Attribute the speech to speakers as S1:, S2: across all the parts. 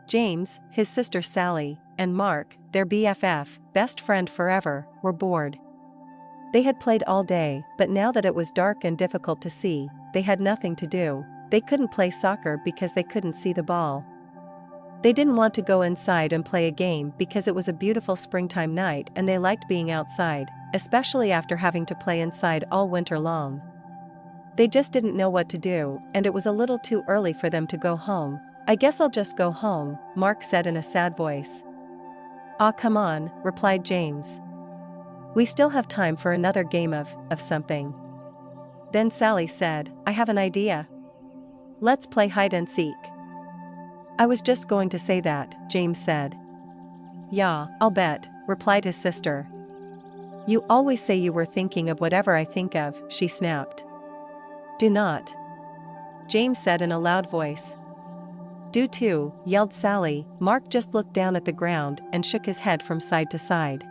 S1: James, his sister Sally, and Mark, their BFF, best friend forever, were bored. They had played all day, but now that it was dark and difficult to see, they had nothing to do. They couldn't play soccer because they couldn't see the ball. They didn't want to go inside and play a game because it was a beautiful springtime night and they liked being outside, especially after having to play inside all winter long. They just didn't know what to do, and it was a little too early for them to go home. "I guess I'll just go home," Mark said in a sad voice. "Aw, come on," replied James. "We still have time for another game of something." Then Sally said, "I have an idea. Let's play hide and seek." "I was just going to say that," James said. "Yeah, I'll bet," replied his sister. "You always say you were thinking of whatever I think of," she snapped. "Do not," James said in a loud voice. "Do too," yelled Sally. Mark just looked down at the ground and shook his head from side to side.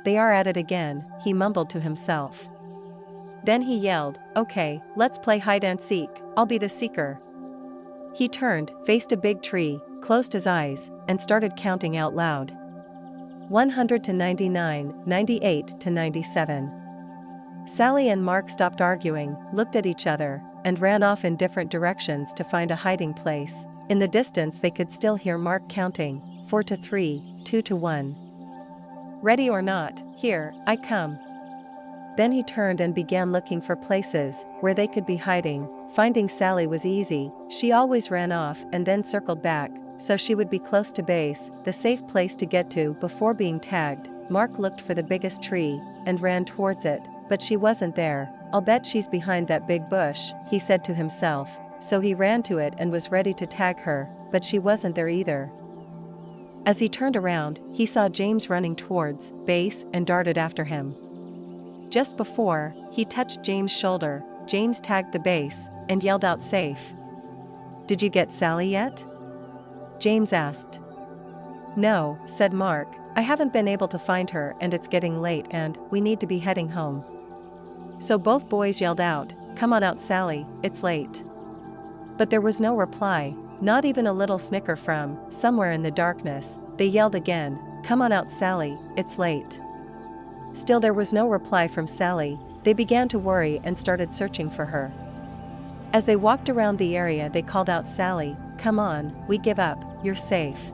S1: "They are at it again," he mumbled to himself. Then he yelled, "Okay, let's play hide and seek, I'll be the seeker." He turned, faced a big tree, closed his eyes, and started counting out loud. 100 to 99, 98 to 97. Sally and Mark stopped arguing, looked at each other, and ran off in different directions to find a hiding place. In the distance they could still hear Mark counting, 4 to 3, 2 to 1. "Ready or not, here I come." Then he turned and began looking for places where they could be hiding. Finding Sally was easy. She always ran off and then circled back, so she would be close to base, the safe place to get to before being tagged. Mark looked for the biggest tree and ran towards it, but she wasn't there. "I'll bet she's behind that big bush," he said to himself. So he ran to it and was ready to tag her, but she wasn't there either. As he turned around, he saw James running towards base and darted after him. Just before he touched James' shoulder, James tagged the base and yelled out, "Safe." "Did you get Sally yet?" James asked. "No," said Mark, "I haven't been able to find her and it's getting late and we need to be heading home." So both boys yelled out, "Come on out, Sally, it's late." But there was no reply, not even a little snicker from somewhere in the darkness. They yelled again, "Come on out, Sally, it's late." Still there was no reply from Sally. They began to worry and started searching for her. As they walked around the area they called out, "Sally, come on, we give up, you're safe."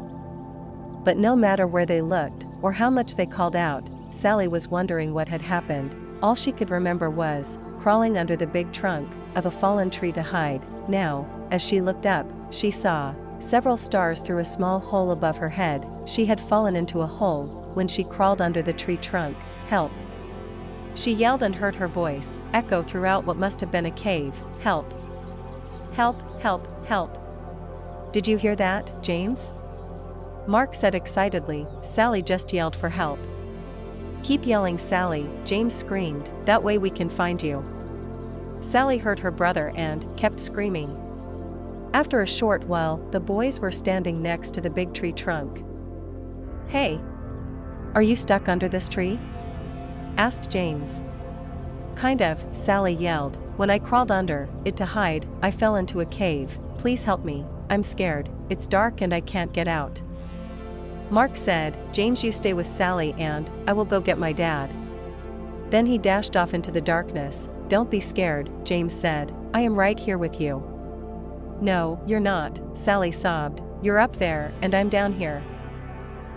S1: But no matter where they looked, or how much they called out, Sally was wondering what had happened. All she could remember was crawling under the big trunk of a fallen tree to hide. Now, as she looked up, she saw several stars through a small hole above her head. She had fallen into a hole when she crawled under the tree trunk. "Help!" She yelled and heard her voice echo throughout what must have been a cave. "Help! Help, help, help!" "Did you hear that, James?" Mark said excitedly. "Sally just yelled for help." "Keep yelling, Sally," James screamed, "that way we can find you." Sally heard her brother and kept screaming. After a short while, the boys were standing next to the big tree trunk. "Hey! Are you stuck under this tree?" asked James. "Kind of," Sally yelled. "When I crawled under it to hide, I fell into a cave. Please help me, I'm scared, it's dark and I can't get out." Mark said, "James, you stay with Sally and I will go get my dad." Then he dashed off into the darkness. "Don't be scared," James said, "I am right here with you." "No, you're not," Sally sobbed. "You're up there and I'm down here."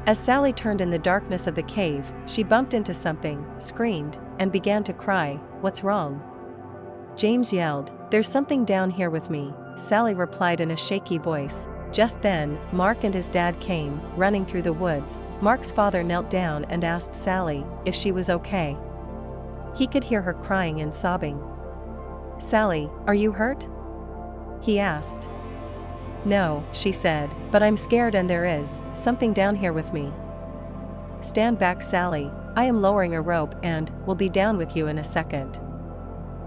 S1: As Sally turned in the darkness of the cave, she bumped into something, screamed, and began to cry. "What's wrong?" James yelled. "There's something down here with me," Sally replied in a shaky voice. Just then, Mark and his dad came, running through the woods. Mark's father knelt down and asked Sally if she was okay. He could hear her crying and sobbing. "Sally, are you hurt?" he asked. "No," she said, "but I'm scared and there is something down here with me." "Stand back, Sally, I am lowering a rope and will be down with you in a second."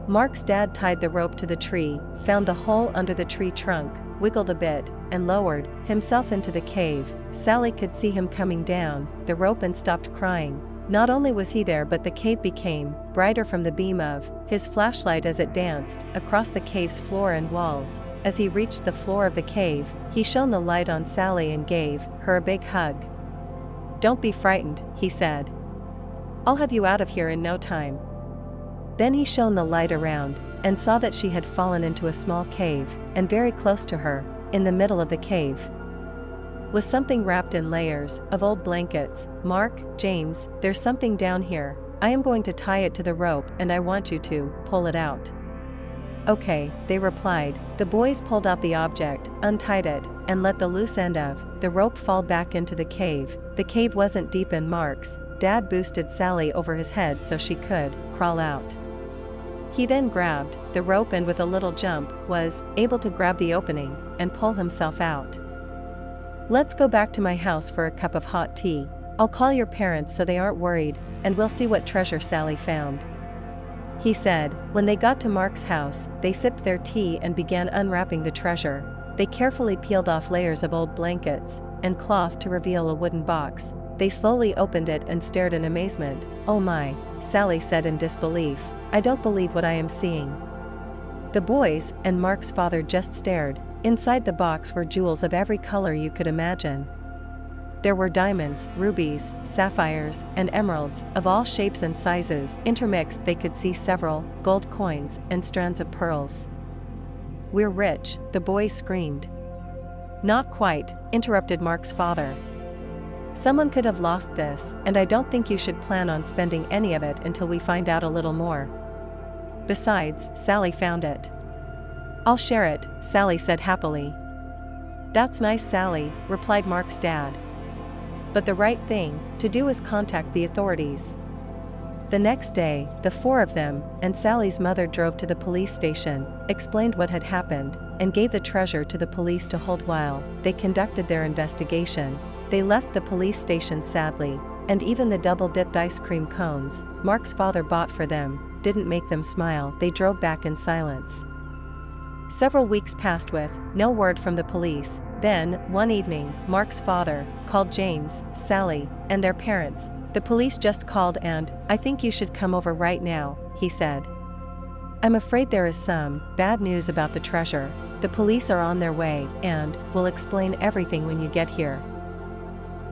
S1: Mark's dad tied the rope to the tree, found the hole under the tree trunk, wiggled a bit, and lowered himself into the cave. Sally could see him coming down the rope and stopped crying. Not only was he there, but the cave became brighter from the beam of his flashlight as it danced across the cave's floor and walls. As he reached the floor of the cave, he shone the light on Sally and gave her a big hug. "Don't be frightened," he said. "I'll have you out of here in no time." Then he shone the light around, and saw that she had fallen into a small cave, and very close to her, in the middle of the cave, was something wrapped in layers of old blankets. "Mark, James, there's something down here. I am going to tie it to the rope and I want you to pull it out." "Okay," they replied. The boys pulled out the object, untied it, and let the loose end of the rope fall back into the cave. The cave wasn't deep, and Mark's dad boosted Sally over his head so she could crawl out. He then grabbed the rope and with a little jump was able to grab the opening and pull himself out. "Let's go back to my house for a cup of hot tea. I'll call your parents so they aren't worried, and we'll see what treasure Sally found," he said. When they got to Mark's house, they sipped their tea and began unwrapping the treasure. They carefully peeled off layers of old blankets and cloth to reveal a wooden box. They slowly opened it and stared in amazement. "Oh my," Sally said in disbelief. "I don't believe what I am seeing." The boys and Mark's father just stared. Inside the box were jewels of every color you could imagine. There were diamonds, rubies, sapphires, and emeralds of all shapes and sizes. Intermixed, they could see several gold coins and strands of pearls. "We're rich," the boys screamed. "Not quite," interrupted Mark's father. "Someone could have lost this, and I don't think you should plan on spending any of it until we find out a little more. Besides, Sally found it." "I'll share it," Sally said happily. "That's nice, Sally," replied Mark's dad. "But the right thing to do is contact the authorities." The next day, the four of them and Sally's mother drove to the police station, explained what had happened, and gave the treasure to the police to hold while they conducted their investigation. They left the police station sadly, and even the double-dipped ice cream cones Mark's father bought for them didn't make them smile. They drove back in silence. Several weeks passed with no word from the police. Then, one evening, Mark's father called James, Sally, and their parents. "The police just called and I think you should come over right now," he said. "I'm afraid there is some bad news about the treasure. The police are on their way and will explain everything when you get here."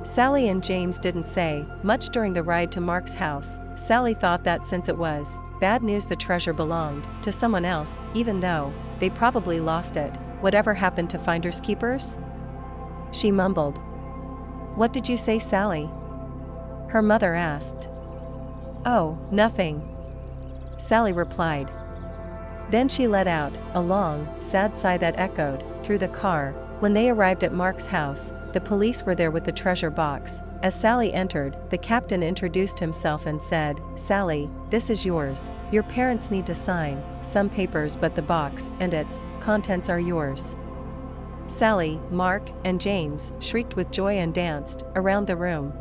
S1: Sally and James didn't say much during the ride to Mark's house. Sally thought that since it was bad news, the treasure belonged to someone else, even though they probably lost it. "Whatever happened to finders keepers?" she mumbled. "What did you say, Sally?" her mother asked. "Oh, nothing," Sally replied. Then she let out a long, sad sigh that echoed through the car. When they arrived at Mark's house, the police were there with the treasure box. As Sally entered, the captain introduced himself and said, "Sally, this is yours. Your parents need to sign some papers, but the box and its contents are yours." Sally, Mark, and James shrieked with joy and danced around the room.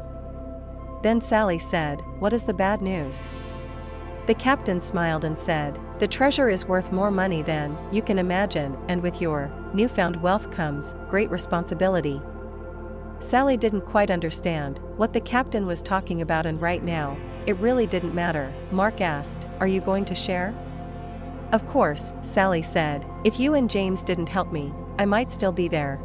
S1: Then Sally said, "What is the bad news?" The captain smiled and said, "The treasure is worth more money than you can imagine, and with your newfound wealth comes great responsibility." Sally didn't quite understand what the captain was talking about, and right now, it really didn't matter. Mark asked, "Are you going to share?" "Of course," Sally said. "If you and James didn't help me, I might still be there."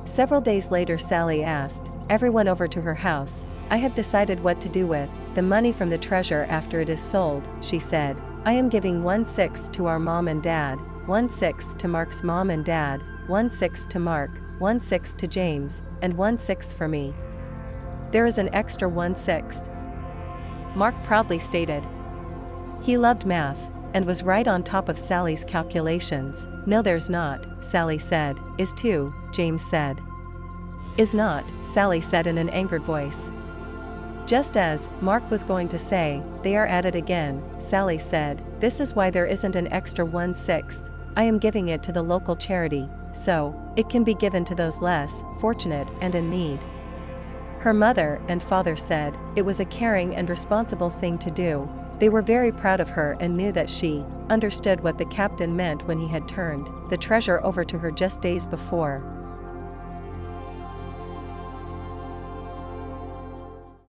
S1: Several days later, Sally asked everyone over to her house. "I have decided what to do with the money from the treasure after it is sold," she said. "I am giving 1/6 to our mom and dad, 1/6 to Mark's mom and dad, 1/6 to Mark, 1/6 to James, and 1/6 for me. There is an extra 1/6. Mark proudly stated. He loved math and was right on top of Sally's calculations. "No, there's not," Sally said. "Is too," James said. "Is not," Sally said in an angered voice. Just as Mark was going to say, "They are at it again," Sally said, "This is why there isn't an extra 1/6. I am giving it to the local charity, so it can be given to those less fortunate and in need." Her mother and father said it was a caring and responsible thing to do. They were very proud of her and knew that she understood what the captain meant when he had turned the treasure over to her just days before.